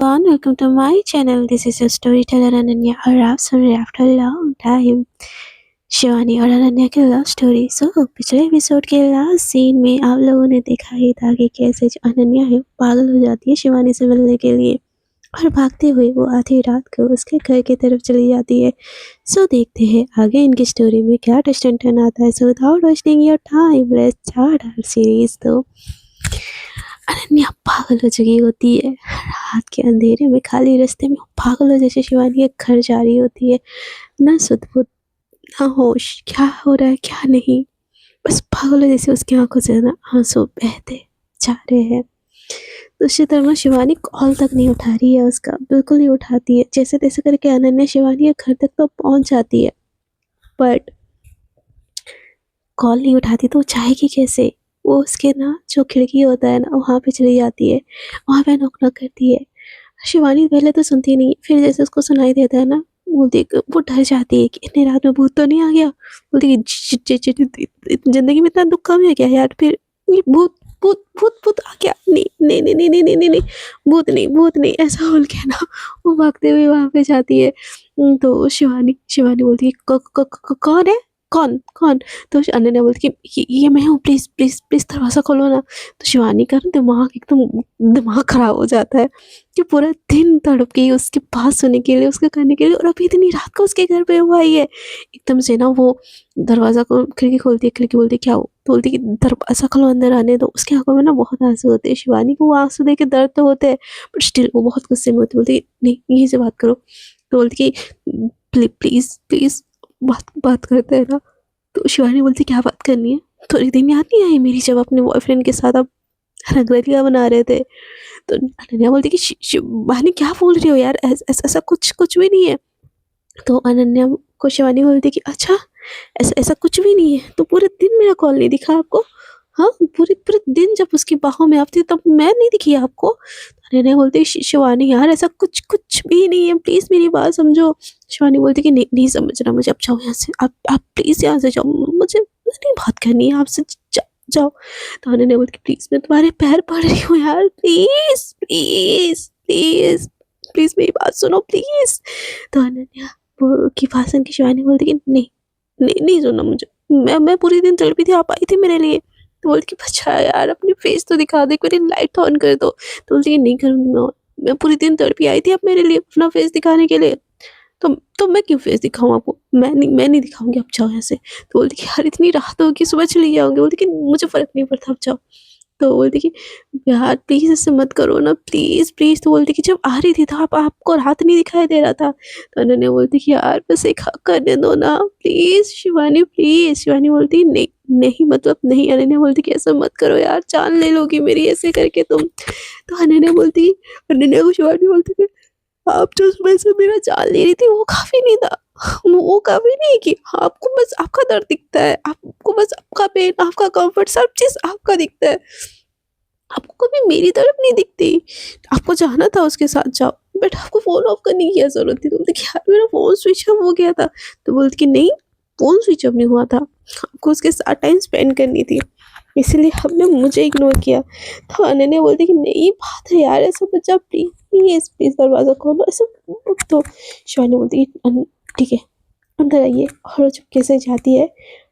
everyone, welcome to my channel. This is your storyteller Ananya और आप सुन रहे हैं आफ्टर लॉन्ग टाइम शिवानी और अनन्या की लव स्टोरी। पिछले एपिसोड के लास्ट सीन में आप लोगों ने देखा ही था कि कैसे जो अनन्या है पागल हो जाती है शिवानी से मिलने के लिए और भागते हुए वो आधी रात को उसके घर की तरफ चली जाती है। देखते हैं आगे इनकी स्टोरी में क्या ट्विस्ट एंड टर्न आता है। Without wasting your time let's start our series. Ananya पागल हो चुकी होती है। रात के अंधेरे में खाली रास्ते में पागल हो जैसे शिवानी के घर जा रही होती है। ना सुध बुध ना होश, क्या हो रहा है क्या नहीं, बस पागल हो जैसे उसकी आंखों से ना आंसू बहते जा रहे हैं। दूसरी तरफ शिवानी कॉल तक नहीं उठा रही है, उसका बिल्कुल नहीं उठाती है। जैसे तैसे करके अनन्या शिवानी के घर तक तो पहुंच जाती है, बट कॉल नहीं उठाती तो वो चाहेगी कैसे। वो उसके ना जो खिड़की होता है ना वहाँ पे चली जाती है, वहाँ पे नॉक नॉक करती है। शिवानी पहले तो सुनती नहीं, फिर जैसे उसको सुनाई देता है ना वो डर जाती है कि इतनी रात में भूत तो नहीं आ गया। बोलती कि जिंदगी में इतना दुख कम है क्या यार, फिर ये भूत भूत भूत भूत आ गया। नहीं नहीं नहीं नहीं नहीं नहीं नहीं नहीं, भूत नहीं ऐसा बोल के ना वो भागते हुए वहाँ पे जाती है। तो शिवानी शिवानी बोलती है कौन है, कौन कौन। तो अनन्या बोलती कि ये मैं हूँ, प्लीज़ प्लीज़ प्लीज़ दरवाज़ा खोलो ना। तो शिवानी का ना दिमाग एकदम दिमाग ख़राब हो जाता है कि पूरा दिन तड़प गई उसके पास होने के लिए, उसका करने के लिए, और अभी इतनी रात को उसके घर पे हुआ ही है। एकदम से ना वो दरवाज़ा को खिड़की खोलती है, खिड़की बोलती क्या हो, तो बोलती कि दरवाज़ा खोलो अंदर आने दो। उसकी आंखों में ना बहुत आंसू होते हैं। शिवानी को वो आंसू देख के दर्द तो होते हैं, बट स्टिल वो बहुत गुस्से में होती है। बोलती नहीं यहीं से बात करो। तो बोलती कि प्लीज़ प्लीज़ बात करते हैं ना। तो शिवानी बोलती क्या बात करनी है, थोड़ी दिन याद नहीं आई मेरी जब अपने बॉयफ्रेंड के साथ आप रंगोलियाँ बना रहे थे। तो अनन्या बोलती कि शिवानी क्या बोल रही हो यार, ऐसा कुछ भी नहीं है। तो अनन्या को शिवानी बोलती कि अच्छा ऐसा कुछ भी नहीं है, तो पूरे दिन मेरा कॉल नहीं दिखा आपको। हाँ पूरे पूरे दिन जब उसकी बाहों में आप थी तब मैं नहीं दिखी आपको। अनन्या बोलती शिवानी यार ऐसा कुछ भी नहीं है, प्लीज़ मेरी बात समझो। शिवानी बोलती कि नहीं समझ रहा मुझे, अब जाओ यहाँ से, आप प्लीज़ यहाँ से जाओ, मुझे नहीं बात करनी है आपसे, जाओ। तो अनन्या बोलती कि प्लीज़ मैं तुम्हारे पैर पड़ रही हूँ यार, प्लीज़ प्लीज़ प्लीज़ प्लीज़ मेरी बात सुनो प्लीज़। तो अनन्या वो की बात सुन के शिवानी बोलती कि नहीं सुनना मुझे, मैं पूरे दिन तड़पी थी, आप आई थी मेरे लिए। तो बोलती कि अच्छा यार अपनी फेस तो दिखा दे, मेरी लाइट ऑन कर दो। तो बोलती कि नहीं करूँगी मैं पूरे दिन तड़पी आई थी आप मेरे लिए अपना फेस दिखाने के लिए, तो मैं क्यों फेस दिखाऊँ आपको, मैं नहीं दिखाऊँगी, आप जाओ यहाँ से। तो बोलती कि यार इतनी रात होगी सुबह चली जाऊँगी। बोलती कि मुझे फ़र्क नहीं पड़ता, आप जाओ। तो बोलती कि यार प्लीज़ ऐसे मत करो ना, प्लीज़ प्लीज़। तो बोलती कि जब आ रही थी तो आपको रात नहीं दिखाई दे रहा था। तो अनन्या बोलती कि यार बस एक हक करने दो ना प्लीज़ शिवानी प्लीज़। शिवानी बोलती नहीं नहीं मतलब नहीं। अनन्या बोलती कि ऐसा मत करो यार, जान ले लोगी मेरी ऐसे करके तुम। तो अनन्या को शिवानी बोलती कि आप जो सुबह से मेरा जान ले रही थी वो काफ़ी नहीं था, वो काफ़ी नहीं कि आपको बस आपका दर्द दिखता है, आपको बस आपका पेन, आपका कम्फर्ट, सब चीज़ आपका दिखता है, आपको कभी मेरी तरफ नहीं दिखती। आपको जाना था उसके साथ जाओ, बट आपको फ़ोन ऑफ करने की क्या ज़रूरत थी। तो बोलती कि यार मेरा फ़ोन स्विच ऑफ हो गया था। तो बोलती कि नहीं फ़ोन स्विच ऑफ नहीं हुआ था, आपको उसके साथ टाइम स्पेंड करनी थी, इसलिए आपने मुझे इग्नोर किया। तो अनन्या बोलती कि नहीं बात है यार ऐसा बच्चा, प्लीज़ प्लीज़ प्लीज़ दरवाज़ा खोलो ऐसा। तो शिवानी बोलती कि ठीक है अंदर आइए, और वो चुपके से जाती है।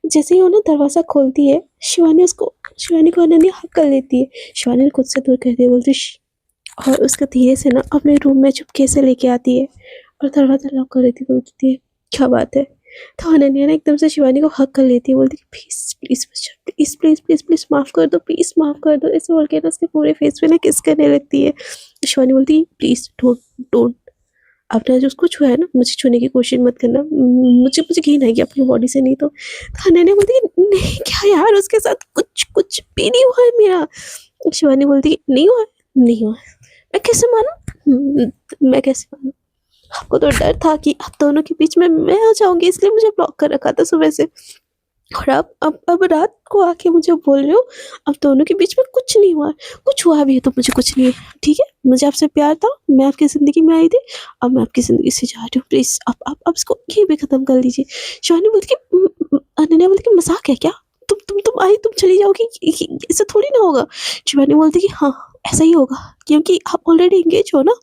जैसे ही वो ना दरवाज़ा खोलती है शिवानी को अनन्या हक कर लेती है। शिवानी खुद से दूर करती है, बोलती और उसको धीरे से ना अपने रूम में चुपके से लेके आती है और दरवाज़ा लॉक कर देती है। बोलती है क्या बात है। तो अनन्या ना एकदम से शिवानी को हक कर लेती है, बोलती है प्लीज़ प्लीज़ बच्चा प्लीज़ प्लीज़ प्लीज़ प्लीज़ माफ़ कर दो, प्लीज़ माफ़ कर दो, ऐसे बोल के ना उसके पूरे फेस पे ना किस करने लगती है। शिवानी बोलती है प्लीज़ डोंट डोंट, आपने जो उसको छुआ है ना मुझे छूने की कोशिश मत करना, मुझे घिन आएगी अपनी बॉडी से। नहीं तो अनन्या बोलती है नहीं क्या यार उसके साथ कुछ भी नहीं हुआ है मेरा। शिवानी बोलती है नहीं हुआ नहीं हुआ, मैं कैसे मानूं, मैं कैसे मानूं। आपको तो डर था कि आप दोनों के बीच में मैं आ जाऊंगी, इसलिए मुझे ब्लॉक कर रखा था सुबह से, और अब रात को आके मुझे बोल रहे हो अब दोनों के बीच में कुछ नहीं हुआ। कुछ हुआ भी है तो मुझे कुछ नहीं है, ठीक है मुझे आपसे प्यार था, मैं आपकी ज़िंदगी में आई थी, अब मैं आपकी ज़िंदगी से जा रही हूँ, प्लीज़ आप इसको ये भी ख़त्म कर लीजिए। शिवानी बोलती कि अनन्या बोलती कि मजाक है क्या, तुम आई तुम चली जाओगी, ऐसा थोड़ी ना होगा। शिवानी बोलती कि हाँ ऐसा ही होगा, क्योंकि आप ऑलरेडी इंगेज हो ना,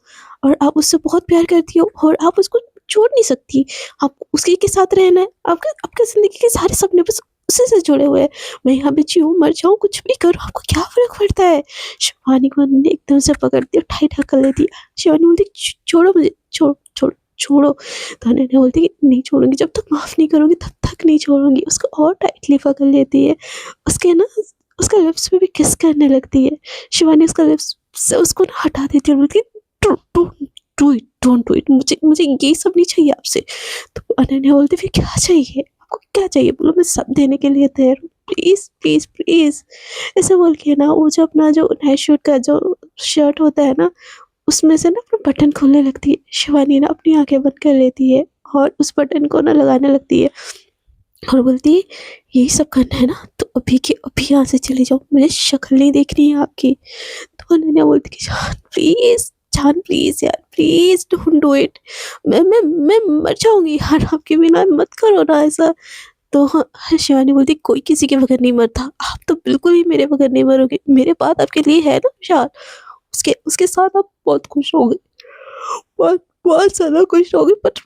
और आप उससे बहुत प्यार करती हो और आप उसको छोड़ नहीं सकती। आपको उसी के साथ रहना है। आपका आपकी ज़िंदगी के सारे सपने बस उसी से जुड़े हुए हैं। मैं यहाँ पे जीऊँ, मर जाऊँ, कुछ भी करूँ, आपको क्या फ़र्क पड़ता है? शिवानी को उन्होंने एकदम से पकड़ दिया, उठा-उठा कर ले दिया। शिवानी बोलती, छोड़ो मुझे, छोड़ो। तो अनन्या बोलती कि नहीं छोड़ूँगी, जब तक माफ़ नहीं करोगी तब तक नहीं छोड़ूँगी। उसको और टाइटली पकड़ लेती है। उसके ना उसका लिप्स पे भी किस करने लगती है। शिवानी उसका लिप्स से उसको ना हटा देती है और बोलती है, डोंट डू इट, मुझे मुझे ये सब नहीं चाहिए आपसे। तो अनन्या बोलती, फिर क्या चाहिए? आपको क्या चाहिए? बोलो, मैं सब देने के लिए तैयार हूँ। Please, please, please. ऐसे बोल के ना वो जो अपना जो नाइट सूट का जो शर्ट होता है ना, उसमें से ना अपना बटन खोलने लगती है। शिवानी ना अपनी आँखें बंद कर लेती है और उस बटन को ना लगाने लगती है और बोलती है, यही सब करना है ना, तो अभी के अभी यहाँ से चले जाओ, मुझे शक्ल नहीं देखनी है आपकी। तो अनन्या बोलती कि जान प्लीज़ यार, प्लीज़ डोंट डू इट। मैं मर जाऊँगी यार आपके बिना, मत करो ना ऐसा। तो हाँ, शिवानी बोलती, कोई किसी के बगैर नहीं मरता। आप तो बिल्कुल ही मेरे बगैर नहीं मरोगे। मेरे बाद आपके लिए है ना विशाल, उसके उसके साथ आप बहुत खुश रहोगे। बहुत बहुत ज़्यादा खुश रहोगे, बट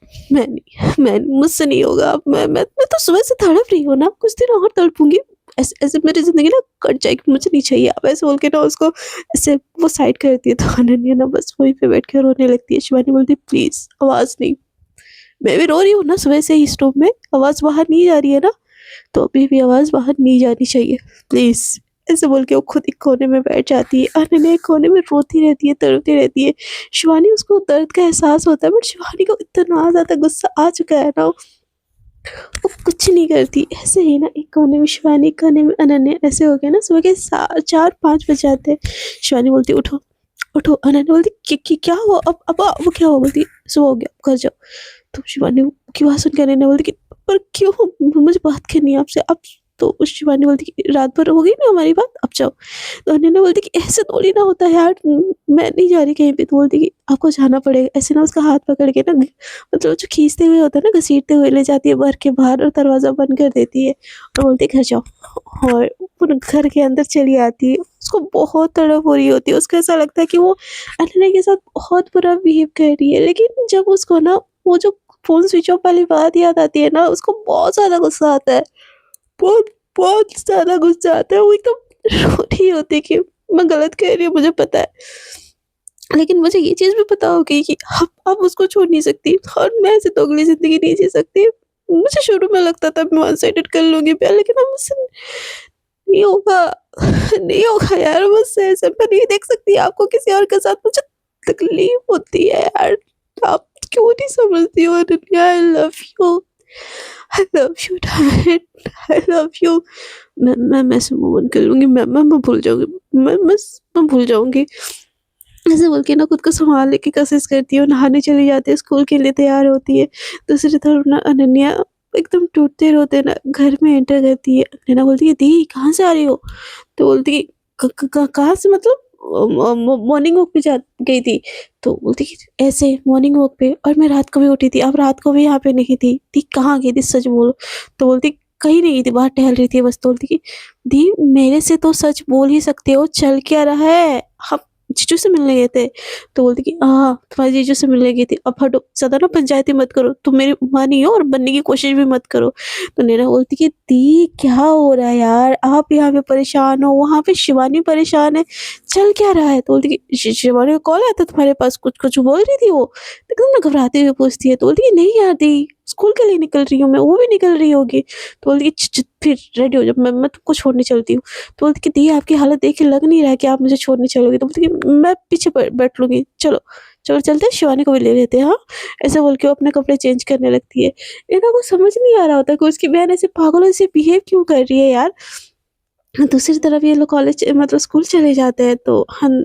मैं मुझसे नहीं होगा। अब मैं तो सुबह से तड़प रही हूँ ना, कुछ दिन और तड़पूँगी। ऐसे ऐसे मेरी ज़िंदगी ना कट जाएगी, मुझे नहीं चाहिए। अब ऐसे बोल के ना उसको ऐसे वो साइड कर देती है। तो अनन्या ना बस वहीं पे बैठ के रोने लगती है। शिवानी बोलती है, प्लीज़ आवाज़ नहीं। मैं भी रो रही हूँ ना सुबह से ही इस रूम में, आवाज़ बाहर नहीं जा रही है ना, तो अभी भी आवाज़ बाहर नहीं जानी चाहिए, प्लीज़। ऐसे बोल के वो खुद एक कोने में बैठ जाती है। अनन्या एक कोने में रोती रहती है, तड़पती रहती है। शिवानी, उसको दर्द का एहसास होता है, बट शिवानी को इतना ज़्यादा गुस्सा आ चुका है ना, वो कुछ नहीं करती। ऐसे ही ना एक कोने में शिवानी, एक कोने में अनन्या, ऐसे हो गया ना सुबह के 4-5 बज जाते हैं। शिवानी बोलती, उठो, उठो। अनन्या बोलती, क्या हुआ? अब वो क्या हुआ? बोलती, सुबह हो गया, घर जाओ। तो शिवानी की बात सुन के अनन्या बोलती कि पर क्यों? मुझे बात करनी है आपसे। अब तो उस शिवानी बोलती कि रात भर हो गई ना हमारी बात, अब जाओ। तो अनन्या बोलती कि ऐसे थोड़ी ना होता है यार, मैं नहीं जा रही कहीं पे। तो बोलती कि आपको जाना पड़ेगा। ऐसे ना उसका हाथ पकड़ के ना, मतलब जो खींचते हुए होता है ना, घसीटते हुए ले जाती है घर के बाहर और दरवाज़ा बंद कर देती है और बोलती है, घर जाओ। और वो घर के अंदर चली आती है। उसको बहुत तड़प हो रही होती है। उसको ऐसा लगता है कि वो अनन्या के साथ बहुत बुरा बिहेव कर रही है। लेकिन जब उसको ना वो जो फ़ोन स्विच ऑफ वाली बात याद आती है ना, उसको बहुत ज़्यादा गुस्सा आता है। बहुत, बहुत ज़्यादा गुस्सा आता है। वो एकदम रो रही होती है कि मैं गलत कह रही हूँ, मुझे पता है। लेकिन मुझे ये चीज़ भी पता होगी कि अब उसको छोड़ नहीं सकती और मैं ऐसे तो अगली ज़िंदगी नहीं जी सकती। मुझे शुरू में लगता था मैं वन साइडेड कर लूँगी प्यार, लेकिन अब मुझसे नहीं होगा। नहीं होगा यार मुझसे ऐसे। मैं नहीं देख सकती आपको किसी और के साथ। मुझे तकलीफ़ होती है यार। आप क्यों नहीं समझती हो Ananya? I love you dad, I love you. मैं ऐसे मूव ऑन कर लूँगी। मैं भूल जाऊँगी। मैं भूल जाऊँगी। ऐसे बोल के ना खुद को सँभालने की कोशिश करती है और नहाने चली जाती है, स्कूल के लिए तैयार होती है। दूसरी तरफ ना अनन्या एकदम टूटते-रोते ना घर में एंटर करती है। नैना बोलती है, दी कहाँ से आ रही हो? तो बोलती है, क क क कहाँ से, मतलब मॉर्निंग वॉक पे जा गई थी। तो बोलती कि ऐसे मॉर्निंग वॉक पे, और मैं रात को भी उठी थी, अब रात को भी यहाँ पे नहीं थी। दी कहाँ गई थी, सच बोलो। तो बोलती, कहीं नहीं गई थी, बाहर टहल रही थी बस। तो बोलती कि दी मेरे से तो सच बोल ही सकते हो, चल क्या रहा है? हम जीजू से मिलने गए थे। तो बोलती कि हाँ, तुम्हारे जीजू से मिलने गई थी। अब हटो, ज़्यादा ना पंचायती मत करो, तुम मेरी माँ नहीं हो और बनने की कोशिश भी मत करो। तो नैना बोलती कि दी क्या हो रहा है यार? आप यहाँ पे परेशान हो, वहाँ पे शिवानी परेशान है, चल क्या रहा है? तो बोलती कि शिवानी का कॉल आया था तुम्हारे पास, कुछ बोल रही थी वो? एकदम ना घबराते हुए पूछती है। तो बोलती है, नहीं यार दी, स्कूल के लिए निकल रही हूँ मैं, वो भी निकल रही होगी। तो बोलती कि फिर रेडी हो जाओ, मैं तुमको छोड़ने चलती हूँ। तो बोलती कि दी आपकी हालत देख के लग नहीं रहा है कि आप मुझे छोड़ने चलोगी। तो बोलती कि मैं पीछे बैठ लूँगी, चलो चलो चलते हैं, शिवानी को भी ले लेते हैं, हाँ। ऐसे बोल के वो अपने कपड़े चेंज करने लगती है। इतना कुछ समझ नहीं आ रहा होता कि उसकी बहन ऐसे पागलों से बिहेव क्यों कर रही है यार। दूसरी तरफ ये लोग कॉलेज, मतलब स्कूल चले जाते हैं। तो हम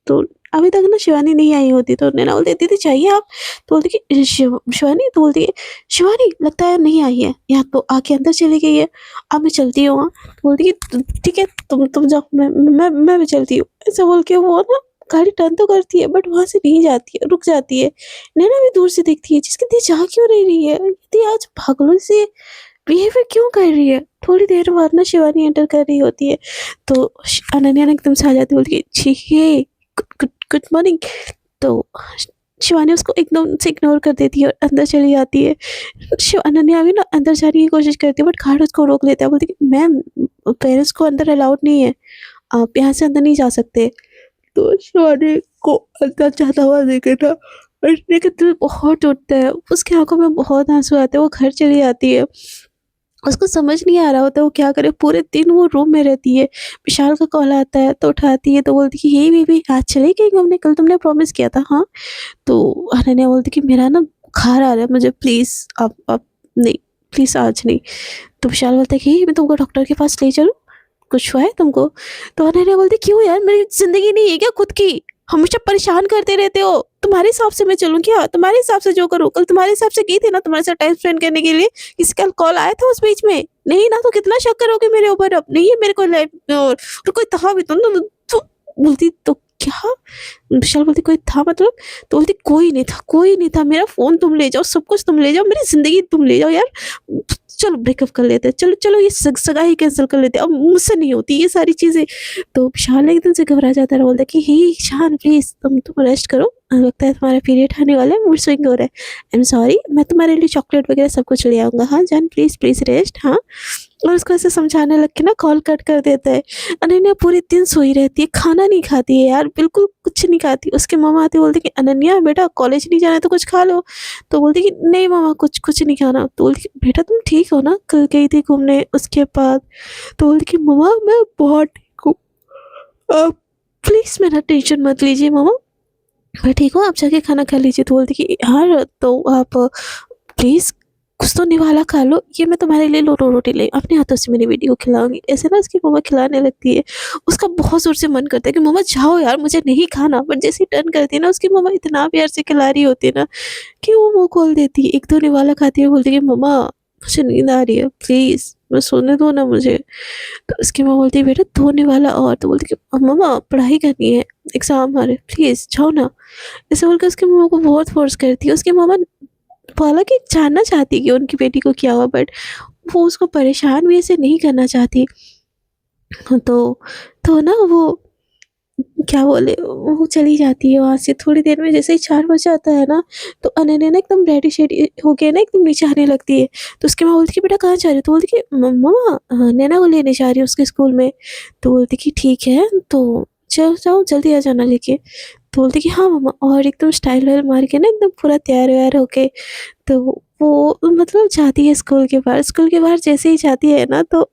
तो अभी तक ना शिवानी नहीं आई होती। तो नैना बोलती, दीदी चाहिए आप? तो बोलती कि शिवानी? तो बोलती है, शिवानी लगता है नहीं आई है, या तो आके अंदर चली गई है। अब मैं चलती हूँ, हाँ। तो बोलती कि ठीक है, तुम जाओ, मैं भी चलती हूँ। ऐसे बोल के वो ना गाड़ी टर्न तो करती है, बट वहाँ से नहीं जाती है, रुक जाती है। नैना भी दूर से देखती है, जिसकी दी जा क्यों नहीं रही है? दी आज पागलों से बिहेवियर क्यों कर रही है? थोड़ी देर बाद ना शिवानी एंटर कर रही होती है। तो अनन्या ना एकदम से आ जाती है, बोलती है, ठीक है, गुड गुड गुड मॉर्निंग। तो शिवानी उसको एकदम से इग्नोर कर देती है और अंदर चली जाती है। अनन्या भी ना अंदर जाने की कोशिश करती है, बट गार्ड उसको रोक लेता है, बोलती है कि मैम, पेरेंट्स को अंदर अलाउड नहीं है, आप यहाँ से अंदर नहीं जा सकते। तो शिवानी को अंदर जाता हुआ देखे ना, उसने का दिल बहुत टूटता है, उसकी आंखों में बहुत आंसू आते हैं, वो घर चली जाती है। उसको समझ नहीं आ रहा होता वो क्या करे, पूरे दिन वो रूम में रहती है। विशाल का कॉल आता है तो उठाती है, तो बोलती कि हे बेबी, आज चले गए घूमने, कल तुमने प्रॉमिस किया था। हाँ, तो अनन्या बोलती कि मेरा ना बुखार आ रहा है, मुझे प्लीज़ आप नहीं, प्लीज़ आज नहीं। तो विशाल बोलता है कि मैं तुमको डॉक्टर के पास ले चलूँ, कुछ हुआ है तुमको? तो अनन्या बोलती क्यों यार, मेरी ज़िंदगी नहीं है क्या खुद की? हमेशा परेशान करते रहते हो। तुम्हारे हिसाब से मैं चलूँ क्या? तुम्हारे हिसाब से जो करूँ, कल तुम्हारे हिसाब से गई थी ना तुम्हारे साथ टाइम स्पेंड करने के लिए, किसी का कॉल आया था उस बीच में? नहीं ना, तो कितना शक करोगे मेरे ऊपर अब? नहीं है मेरे को लाइफ और कोई था भी तो बोलती तो क्या? विशाल बोलती कोई था मतलब? तो बोलती कोई नहीं था, कोई नहीं था, मेरा फ़ोन तुम ले जाओ, सब कुछ तुम ले जाओ, मेरी ज़िंदगी तुम ले जाओ यार। चलो ब्रेकअप कर लेते हैं, चलो चलो ये सगाई कैंसिल कर लेते हैं, अब मुझसे नहीं होती ये सारी चीज़ें। तो विशाल एकदम से घबरा जाता है और बोलता है कि हे शान, प्लीज़ तुम रेस्ट करो, लगता है तुम्हारा पीरियड आने वाला है, मूड स्विंग हो रहा है। आई एम सॉरी, मैं तुम्हारे लिए चॉकलेट वगैरह सब कुछ ले आऊँगा। हाँ जान, प्लीज़ प्लीज़ रेस्ट। हाँ, और उसको ऐसे समझाने लग के ना कॉल कट कर देता है। अनन्या पूरे दिन सोई रहती है, खाना नहीं खाती है यार, बिल्कुल कुछ नहीं खाती। उसके मम्मा आती बोलती कि अनन्या बेटा, कॉलेज नहीं जाना है तो कुछ खा लो। तो बोलती कि नहीं मम्मा, कुछ कुछ नहीं खाना। तो बोलती कि बेटा तुम ठीक हो ना, कल गई थी घूमने उसके बाद? तो बोलती कि मम्मा मैं बहुत ठीक हूँ, आप प्लीज़ मेरा टेंशन मत लीजिए मम्मा, मैं ठीक हूँ, आप जाके खाना खा लीजिए। तो बोलती कि यार तो आप प्लीज़ कुछ तो निवाला खा लो, ये मैं तुम्हारे लिए लोटो रोटी लाई अपने हाथों से मेरी बेटी को खिलाऊँगी। ऐसे ना उसकी मम्मा खिलाने लगती है। उसका बहुत ज़ोर से मन करता है कि मम्मा जाओ यार, मुझे नहीं खाना, बट जैसे ही टर्न करती है ना, उसकी मम्मा इतना प्यार से खिला रही होती है ना कि वो मुँह खोल देती है। 1-2 निवाला खाती है, बोलती है कि मम्मा मुझे नींद आ रही है, प्लीज़ मैं सोने दो ना मुझे। तो उसकी माँ बोलती है बेटा 2 निवाला और। तो बोलती है कि मम्मा पढ़ाई करनी है, एग्ज़ाम आ रहे हैं, प्लीज़ जाओ ना। ऐसे बोलकर उसकी मम्मा को बहुत फ़ोर्स करती है। उसकी मम्मा हालाँकि जानना चाहती है कि उनकी बेटी को क्या हुआ, बट वो उसको परेशान भी ऐसे नहीं करना चाहती। तो ना वो क्या बोले, वो चली जाती है वहाँ से। थोड़ी देर में जैसे ही 4 बज जाता है ना, तो अनन्या ना एकदम रेडी-शेडी होके ना एकदम नीचे आने लगती है। तो उसकी माँ बोलती है बेटा कहाँ जा रही हो? तो बोलती है कि मम्मा नैना को लेने जा रही हूँ उसके स्कूल में। तो बोलती कि ठीक है, तो चलो जाओ जल्दी आ जाना लेके। तो बोलती कि हाँ मम्मा, और एकदम स्टाइल-वाइल मार के ना एकदम पूरा तैयार-वैयार होके, तो वो मतलब जाती है स्कूल के बाहर। स्कूल के बाहर जैसे ही जाती है ना, तो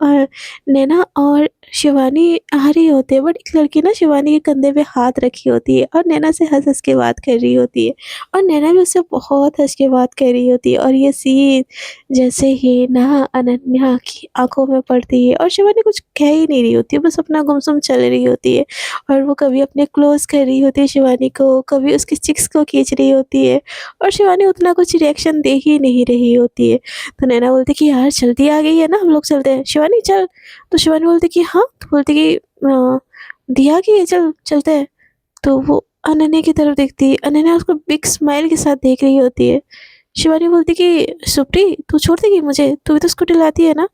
नैना और शिवानी आ रही होती है, बट एक लड़की ना शिवानी के कंधे पे हाथ रखी होती है और नैना से हँस-हँस के बात कर रही होती है, और नैना भी उससे बहुत हँस के बात कर रही होती है। और ये सीन जैसे ही ना अनन्या की आँखों में पड़ती है, और शिवानी कुछ कह ही नहीं रही होती है, बस अपना गुमसुम चल रही होती है। और वो कभी अपने क्लोज़ कर रही होती है शिवानी को, कभी उसकी चिक्स को खींच रही होती है, और शिवानी उतना कुछ रिएक्शन दे ही नहीं रही होती है। तो नैना बोलती कि यार जल्दी आ गई है ना, हम लोग चलते हैं, शिवानी चल। तो शिवानी बोलती कि हाँ, तो बोलती कि दिया कि है, चल चलते हैं। तो वो अनन्या की तरफ देखती है, अनन्या उसको बिग स्माइल के साथ देख रही होती है। शिवानी बोलती कि सुप्री तू छोड़ देगी मुझे, तू भी तो स्कूटी लाती है ना?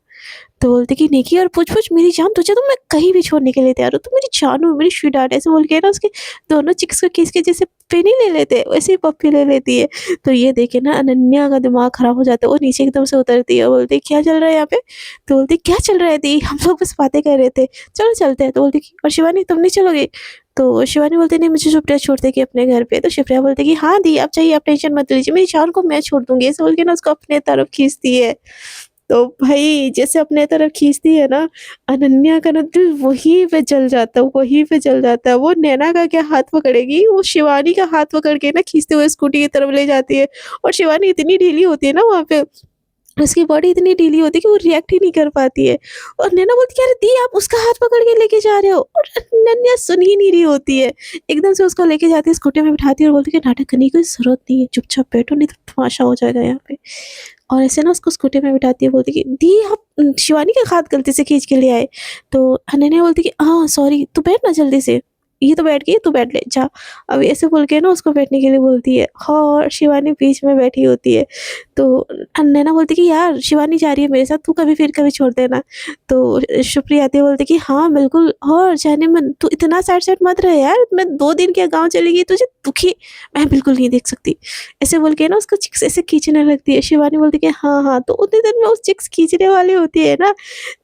तो बोलती कि निकी और पूछ-पूछ मेरी जान, तुझे तो मैं कहीं भी छोड़ने के लिए तैयार हूँ, तू मेरी जान हो, मेरी स्वीटहार्ट, ऐसे बोल के ना उसके दोनों चिक्स को खींच के जैसे पेनी ले लेते हैं, वैसे ही पप्पी ले लेती है। तो ये देख के ना अनन्या का दिमाग खराब हो जाता है, वो नीचे एकदम से उतरती है और बोलती है क्या चल रहा है यहाँ पे? तो बोलती क्या चल रहा है दी? हम लोग बस बातें कर रहे थे, चलो चलते हैं। तो बोलती कि और शिवानी तुम नहीं चलोगी? तो शिवानी बोलती नहीं, मुझे सुप्रिया छोड़ देगी अपने घर पे। तो शिप्रिया बोलती कि हाँ दी, आप चाहिए आप टेंशन मत लीजिए, मेरी जान को मैं छोड़ दूँगी, ऐसे बोल के ना उसको अपने तरफ खींचती है। तो भाई जैसे अपने तरफ खींचती है ना, अनन्या का ना दिल वहीं पे जल जाता है, वहीं पे जल जाता है। वो नैना का क्या हाथ पकड़ेगी, वो शिवानी का हाथ पकड़ के ना खींचते हुए स्कूटी की तरफ ले जाती है। और शिवानी इतनी ढीली होती है ना वहाँ पे, उसकी बॉडी इतनी ढीली होती है कि वो रिएक्ट ही नहीं कर पाती है। और नैना बोलती है अरे दी, आप उसका हाथ पकड़ के लेके जा रहे हो, और अनन्या सुन ही नहीं रही होती है। एकदम से उसको लेके जाती है, स्कूटी में बिठाती है और बोलती है कि नाटक करने की कोई ज़रूरत नहीं है, चुपचाप बैठो नहीं तो तमाशा हो जाएगा यहाँ पे। और ऐसे ना उसको स्कूटी में बिठाती है, बोलती कि दी आप शिवानी का हाथ गलती से खींच के ले आए। तो अनन्या बोलती कि हाँ सॉरी, तू बैठ ना जल्दी से, ये तो बैठ गई, तू बैठ ले जा। अब ऐसे बोल के ना उसको बैठने के लिए बोलती है। हाँ, और शिवानी बीच में बैठी होती है। तो नैना बोलती कि यार शिवानी जा रही है मेरे साथ, तू कभी फिर कभी छोड़ देना। तो शुप्री आती है, बोलती कि हाँ बिल्कुल, और जाने मन तू इतना सैड सैड मत रहे यार, मैं 2 दिन के गाँव चली गई, तुझे दुखी मैं बिल्कुल नहीं देख सकती। ऐसे बोल के ना उसको चिक्स ऐसे खींचने लगती है। शिवानी बोलती है कि हाँ, हाँ, तो उतनी देर में वो चिक्स खींचने वाली होती है ना,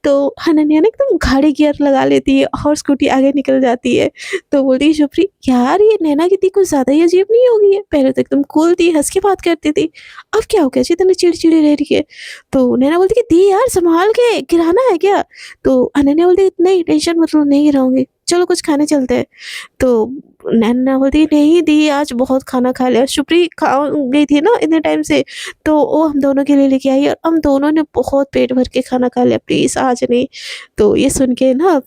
तो अनन्या ना एकदम गाड़ी गियर लगा लेती है और स्कूटी आगे निकल जाती है। तो बोलती है शुप्री, यार ये नैना कितनी कुछ ज़्यादा ही अजीब नहीं हो गई है? पहले तो एकदम कूल थी, हँस के बात करती थी, अब क्या हो गया जी इतनी चिड़चिड़ी रह रही है? तो नैना बोलती कि दी यार सँभाल के, गिराना है क्या? तो अनन्या बोलती नहीं टेंशन मत लो, नहीं गिराऊँगी, चलो कुछ खाने चलते हैं। तो नैना बोलती नहीं दी आज बहुत खाना खा लिया, शुप्री खा गई थी ना इतने टाइम से, तो वो हम दोनों के लिए लेके आई और हम दोनों ने बहुत पेट भर के खाना खा लिया, प्लीज़ आज नहीं। तो ये सुन के ना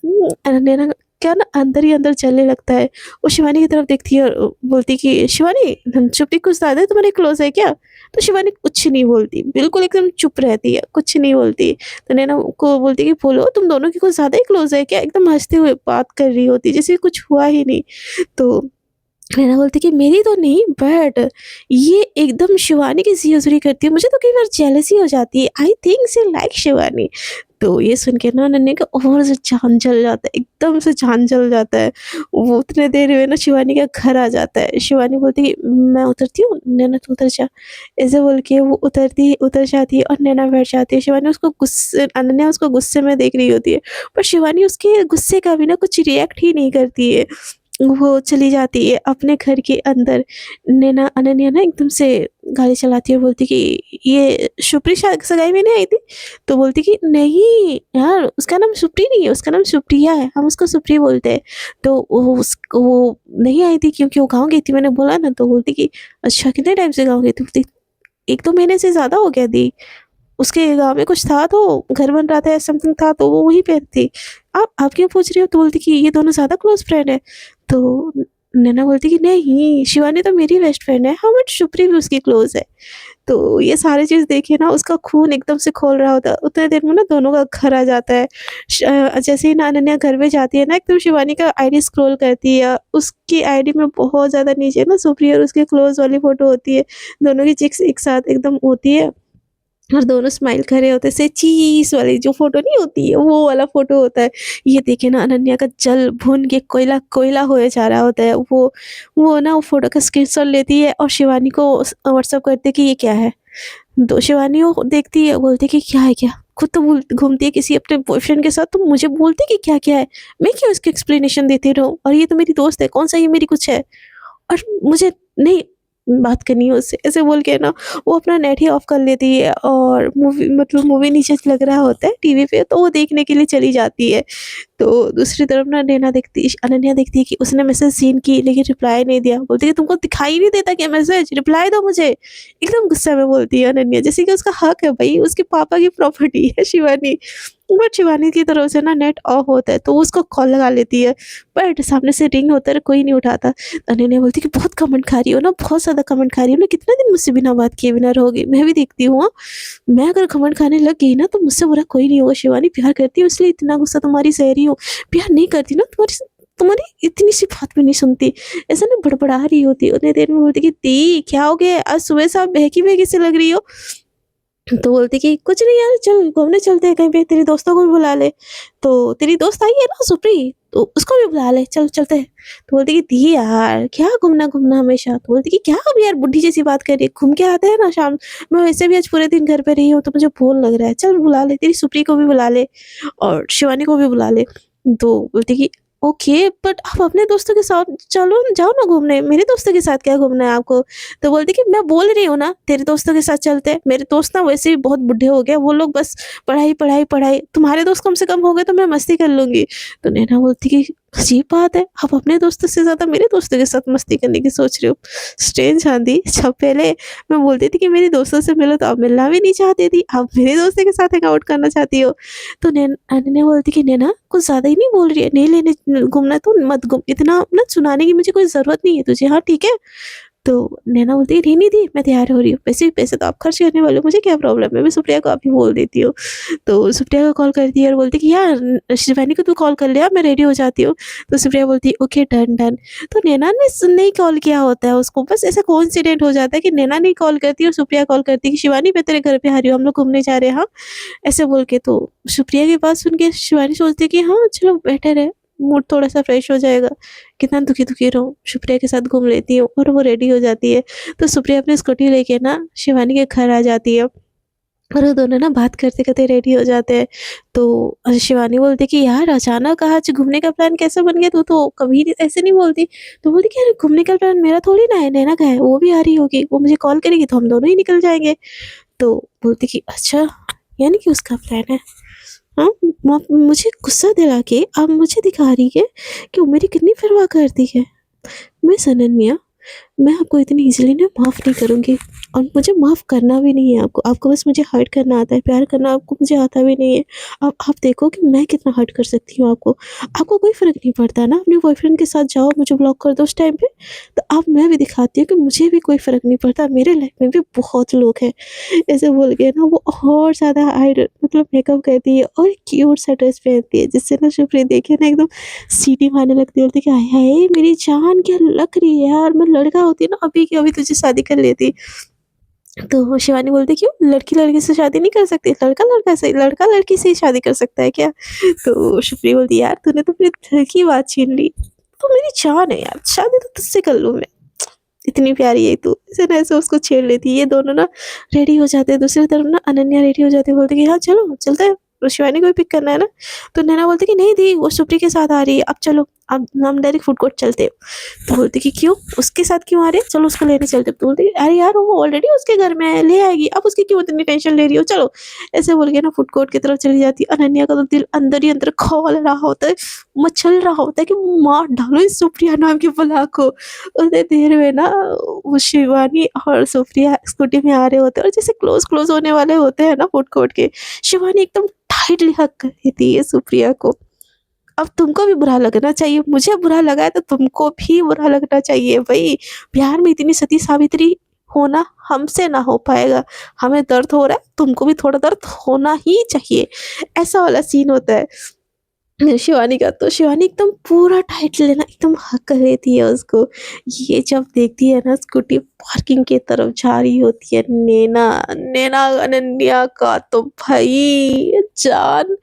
नैना क्या ना अंदर ही अंदर जलने लगता है। वो शिवानी की तरफ देखती है और बोलती कि शिवानी शुप्री कुछ ज़्यादा तुम्हारे क्लोज़ है क्या? तो शिवानी कुछ नहीं बोलती, बिल्कुल एकदम चुप रहती है, कुछ नहीं बोलती। तो नैना को बोलती कि बोलो तुम दोनों की कुछ ज़्यादा ही क्लोज़ है क्या? एकदम हँसते हुए बात कर रही होती जैसे कुछ हुआ ही नहीं। तो नैना बोलती कि मेरी तो नहीं, बट ये एकदम शिवानी की ज़ियोज़री करती है, मुझे तो कई बार जेलसी हो जाती है, I think she like Shivani. तो ये सुन के ना नन्हे का और से जान जल जाता है, एकदम से जान जल जाता है। वो उतने देर में ना शिवानी के घर आ जाता है। शिवानी बोलती है मैं उतरती हूँ, नैना तू उतर जा। ऐसे बोल के वो उतर जाती है और नैना बैठ जाती है। शिवानी उसको गुस्से अनन्या उसको गुस्से में देख रही होती है, पर शिवानी उसके गुस्से का भी ना कुछ रिएक्ट ही नहीं करती है। वो चली जाती है अपने घर के अंदर। नैना अनन्या ना एकदम से गाड़ी चलाती है और बोलती कि ये शुप्री सगाई में नहीं आई थी? तो बोलती कि नहीं यार उसका नाम शुप्री नहीं है, उसका नाम सुप्रिया है, हम उसको सुप्री बोलते हैं। तो वो नहीं आई थी क्योंकि वो गाँव गई थी, मैंने बोला ना। तो बोलती कि अच्छा कितने टाइम से गाँव गई थी? बोलती 1-2 महीने से ज़्यादा हो गया दी। उसके गाँव में कुछ था तो घर बन रहा था या समथिंग था तो वो वहीं पे थी। आप क्यों पूछ रही हो? तो बोलती कि ये दोनों ज़्यादा क्लोज़ फ्रेंड है। तो नैना बोलती कि नहीं शिवानी तो मेरी बेस्ट फ्रेंड है, हाँ बट शुप्री भी उसकी क्लोज़ है। तो ये सारी चीज़ देख के ना उसका खून एकदम से खौल रहा होता है। उतने देर में ना दोनों का घर आ जाता है। जैसे ही ना अनन्या घर पे जाती है ना एकदम शिवानी का आईडी स्क्रॉल करती है, उसकी आईडी में बहुत ज़्यादा नीचे ना सुप्रिया और उसके क्लोज़ वाली फ़ोटो होती है। दोनों की चिक्स एक साथ एकदम होती है और दोनों स्माइल कर रहे होते हैं, से चीज़ वाली जो फ़ोटो नहीं होती है, वो वाला फ़ोटो होता है। ये देखे ना अनन्या का जल भुन के कोयला कोयला होए जा रहा होता है। वो ना वो फ़ोटो का स्क्रीनशॉट लेती है और शिवानी को व्हाट्सएप करती है कि ये क्या है? तो शिवानी वो देखती है, बोलती है कि क्या है क्या? खुद तो भूल घूमती है किसी अपने बॉयफ्रेंड के साथ, तो मुझे बोलती है कि क्या-क्या है? मैं क्यों इसकी एक्सप्लेनेशन देती रहूँ? और ये तो मेरी दोस्त है, कौन-सा ये मेरी कुछ है? और मुझे नहीं बात करनी है उससे, ऐसे बोल के ना वो अपना नेट ही ऑफ कर लेती है और मूवी नीचे लग रहा होता है टीवी पे, तो वो देखने के लिए चली जाती है। तो दूसरी तरफ ना अनन्या देखती है कि उसने मैसेज सीन की लेकिन रिप्लाई नहीं दिया। बोलती है तुमको दिखाई नहीं देता क्या मैसेज? रिप्लाई दो मुझे। एकदम गुस्से में बोलती है अनन्या, जैसे कि उसका हक है भई, उसके पापा की प्रॉपर्टी है शिवानी। बट शिवानी की तरफ से ना नेट ऑफ होता है तो वो उसको कॉल लगा लेती है, बट सामने से रिंग होता है कोई नहीं उठाता। अनन्या बोलती है कि बहुत कमेंट खा रही हो ना, बहुत ज़्यादा कमेंट खा रही हो ना, कितने दिन मुझसे बिना बात किए बिना रहोगी? मैं भी देखती हूँ हाँ। मैं अगर घमंड खाने लग गई ना तो मुझसे बुरा कोई नहीं होगा। शिवानी प्यार करती हूँ इसलिए इतना गुस्सा तुम्हारी सह रही हूँ। प्यार नहीं करती ना तुम्हारी इतनी सी बात भी नहीं सुनती। ऐसा ना बड़बड़ा रही होती है। उतनी देर में बोलती कि दी क्या हो गया? आज सुबह से आप बहकी-बहकी सी लग रही हो। तो बोलती कि कुछ नहीं यार चल घूमने चलते हैं कहीं पे, तेरी दोस्तों को भी बुला ले। तो तेरी दोस्त आई है ना सुप्री, तो उसको भी बुला ले, चल चलते हैं। तो बोलती कि दी यार क्या घूमना-घूमना हमेशा? तो बोलती कि क्या अब यार बुड्ढी जैसी बात कर रही है, घूम के आते हैं ना शाम। मैं वैसे भी आज पूरे दिन घर पे रही हूँ तो मुझे बोर लग रहा है, चल बुला ले, तेरी सुप्री को भी बुला ले और शिवानी को भी बुला ले। तो बोलती कि ओके बट आप अपने दोस्तों के साथ चलो जाओ ना घूमने, मेरे दोस्तों के साथ क्या घूमना है आपको? तो बोलती कि मैं बोल रही हूँ ना तेरे दोस्तों के साथ चलते हैं, मेरे दोस्त ना वैसे भी बहुत बुड्ढे हो गए, वो लोग बस पढ़ाई, पढ़ाई, पढ़ाई, तुम्हारे दोस्त कम से कम हो गए तो मैं मस्ती कर लूँगी। तो नैना बोलती कि अजीब बात है, आप अपने दोस्तों से ज़्यादा मेरे दोस्तों के साथ मस्ती करने की सोच रहे हो। स्ट्रेंज आंधी, जब पहले मैं बोलती थी कि मेरे दोस्तों से मिलो तो अब मिलना भी नहीं चाहती थी, अब मेरे दोस्तों के साथ हैंग आउट करना चाहती हो। तो अनन्या बोलती कि नैना कुछ ज़्यादा ही नहीं बोल रही है, नहीं लेने घूमना तो मत घूम, इतना ना सुनाने की मुझे कोई ज़रूरत नहीं है तुझे, हाँ ठीक है? तो नैना बोलती है, "नहीं दी, मैं तैयार हो रही हूँ, वैसे भी पैसे तो आप खर्च करने वाले हो, मुझे क्या प्रॉब्लम है, मैं सुप्रिया को अभी बोल देती हूँ।" तो सुप्रिया को कॉल करती है और बोलती है कि यार शिवानी को तू कॉल कर ले यार, मैं रेडी हो जाती हूँ। तो सुप्रिया बोलती है, "ओके, डन, डन।" तो नैना ने नहीं कॉल किया होता है उसको, बस ऐसा कोइंसिडेंट हो जाता है कि नैना नहीं कॉल करती और सुप्रिया कॉल करती है कि शिवानी मैं तेरे घर पे आ रही हूँ, हम लोग घूमने जा रहे हैं, हाँ? ऐसे बोल के। तो सुप्रिया की बात सुन के शिवानी सोचती है कि हाँ, चलो बेटर है, मूड थोड़ा-सा फ्रेश हो जाएगा। कितना दुखी-दुखी रहूँ, सुप्रिया के साथ घूम लेती हूँ और वो रेडी हो जाती है। तो सुप्रिया अपनी स्कूटी लेके ना शिवानी के घर आ जाती है और वो दोनों ना बात करते-करते रेडी हो जाते हैं। तो शिवानी बोलती है कि यार अचानक आज घूमने का प्लान कैसे बन गया? तू तो कभी नहीं ऐसे नहीं बोलती। तो बोलती कि अरे घूमने का प्लान मेरा थोड़ी ना है, नैना का है, वो भी आ रही होगी, वो मुझे कॉल करेगी तो हम दोनों ही निकल जाएँगे। तो बोलती कि अच्छा, यानी कि उसका प्लान है। हाँ, मुझे गुस्सा दिला के अब मुझे दिखा रही है कि वो मेरी कितनी परवाह करती है। मिस अनन्या, मैं आपको इतनी ईज़िली ना माफ़ नहीं करूँगी और मुझे माफ़ करना भी नहीं है आपको। आपको बस मुझे हर्ट करना आता है, प्यार करना आपको मुझे आता भी नहीं है। अब आप देखो कि मैं कितना हर्ट कर सकती हूँ आपको। आपको कोई फ़र्क नहीं पड़ता ना, अपने बॉयफ्रेंड के साथ जाओ, मुझे ब्लॉक कर दो उस टाइम पे। तो अब मैं भी दिखाती हूँ कि मुझे भी कोई फ़र्क नहीं पड़ता, मेरे लाइफ़ में भी बहुत लोग हैं। ऐसे बोल के ना वो और ज़्यादा मतलब मेकअप करती है और क्यूट सा ड्रेस पहनती है, जिससे ना शुभ्री देखिए ना एकदम सीटी मारने लगती है, बोलती है कि हाय हाय मेरी जान क्या लग रही है यार, मैं लड़का होती ना अभी की अभी तुझे शादी कर लेती। तो शिवानी बोलती क्यों, लड़की लड़के से शादी नहीं कर सकती, लड़का लड़का से, लड़का लड़की से ही शादी कर सकता है क्या? तो शुभ्री बोलती यार तूने तो मेरे दिल की बात छीन ली, तू मेरी जान है यार, शादी तो तुझसे कर लूँ मैं, इतनी प्यारी है तू। ऐसे ना ऐसे उसको छेड़ लेती है। ये दोनों ना रेडी हो जाते हैं, दूसरी तरफ ना अनन्या रेडी हो जाती है, बोलती है कि हाँ, चलो चलते हैं, शिवानी को भी पिक करना है ना। तो नैना बोलती है कि नहीं दी, वो सुप्री के साथ आ रही है, अब चलो, अब हम डायरेक्ट फूड कोर्ट चलते हैं। तो बोलती है कि क्यों? उसके साथ क्यों आ रहे हैं? चलो उसको लेने चलते हैं। तो बोलती है अरे यार वो ऑलरेडी उसके घर में है, ले आएगी, अब उसकी क्यों इतनी टेंशन ले रही हो? चलो। ऐसे बोल के ना फूड कोर्ट की तरफ चली जाती है। अनन्या का तो दिल अंदर ही अंदर खौल रहा होता है, मचल रहा होता है कि मार डालो इस सुप्रिया नाम की बला को। उतनी देर में ना वो शिवानी और सुप्रिया स्कूटी में आ रहे होते हैं और जैसे क्लोज होने वाले होते हैं ना फूड कोर्ट के, शिवानी एकदम टाइटली हग कर लेती है सुप्रिया को। अब तुमको भी बुरा लगना चाहिए, मुझे बुरा लगा है तो तुमको भी बुरा लगना चाहिए भई। प्यार में इतनी सती सावित्री होना हमसे ना हो पाएगा। हमें दर्द हो रहा है, तुमको भी थोड़ा दर्द होना ही चाहिए। ऐसा वाला सीन होता है। शिवानी का, तो शिवानी एकदम पूरा टाइट लेना एकदम हक कर लेती है उसको। ये जब देखती है ना स्कूटी पार्किंग की तरफ जा रही होती है नैना, नैना अनन्या का तो भाई जान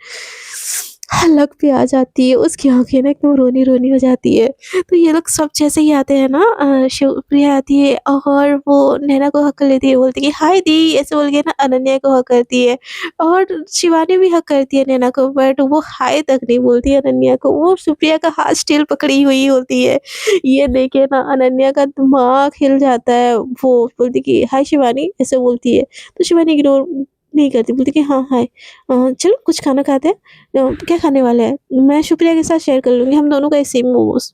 हलक पे आ जाती है, उसकी आँखें ना एकदम रोनी-रोनी हो जाती है। तो ये लोग सब जैसे ही आते हैं ना, शिवप्रिया आती है और वो नैना को हक कर लेती है, बोलती है कि हाय दी, ऐसे बोल के ना अनन्या को हक करती है और शिवानी भी हक करती है नैना को, बट वो हाय तक नहीं बोलती है अनन्या को, वो सुप्रिया का हाथ स्टिल पकड़ी हुई होती है। ये देख के ना अनन्या का दिमाग हिल जाता है, वो बोलती कि हाय शिवानी, ऐसे बोलती है। तो शिवानी इग्नोर नहीं करती, बोलती कि हाँ हाय, चलो कुछ खाना खाते हैं, क्या खाने वाला है? मैं सुप्रिया के साथ शेयर कर लूँगी, हम दोनों का स्टीम मोमोज़।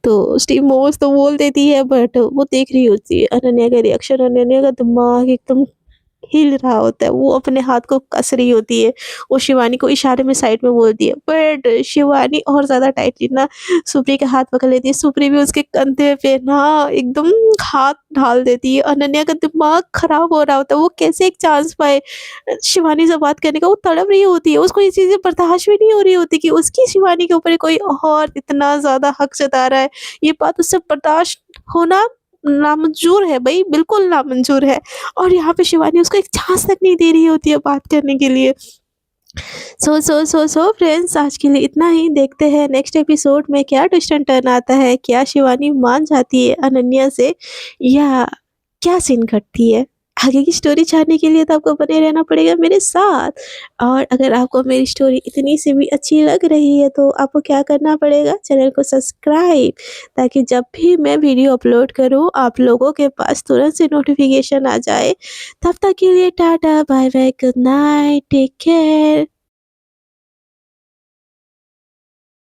तो स्टीम मोमोज़ तो बोल देती है, बट वो देख रही होती है अनन्या का रिएक्शन, अनन्या का दिमाग एकदम हिल रहा होता है, वो अपने हाथ को कस रही होती है, वो शिवानी को इशारे में साइड में बोलती है, बट शिवानी और ज़्यादा टाइटली ना सुप्री का हाथ पकड़ लेती है, सुप्री भी उसके कंधे पे ना एकदम हाथ ढाल देती है, अनन्या का दिमाग खराब हो रहा होता है, वो कैसे एक चांस पाए शिवानी से बात करने का, वो तड़प रही होती है, उसको ये चीज़ें बर्दाश्त भी नहीं हो रही होती कि उसकी शिवानी के ऊपर कोई और इतना ज़्यादा हक जता रहा है, ये बात उससे बर्दाश्त होना नामंजूर है भई, बिल्कुल नामंजूर है। और यहाँ पे शिवानी उसको एक चांस तक नहीं दे रही होती है बात करने के लिए। सो फ्रेंड्स, आज के लिए इतना ही। देखते हैं नेक्स्ट एपिसोड में क्या ट्विस्ट एंड टर्न आता है, क्या शिवानी मान जाती है अनन्या से या क्या सीन घटती है। आगे की स्टोरी जानने के लिए तो आपको बने रहना पड़ेगा मेरे साथ। और अगर आपको मेरी स्टोरी इतनी सी भी अच्छी लग रही है तो आपको क्या करना पड़ेगा, चैनल को सब्सक्राइब, ताकि जब भी मैं वीडियो अपलोड करूँ आप लोगों के पास तुरंत से नोटिफिकेशन आ जाए। तब तक के लिए टाटा bye bye, good night, take care.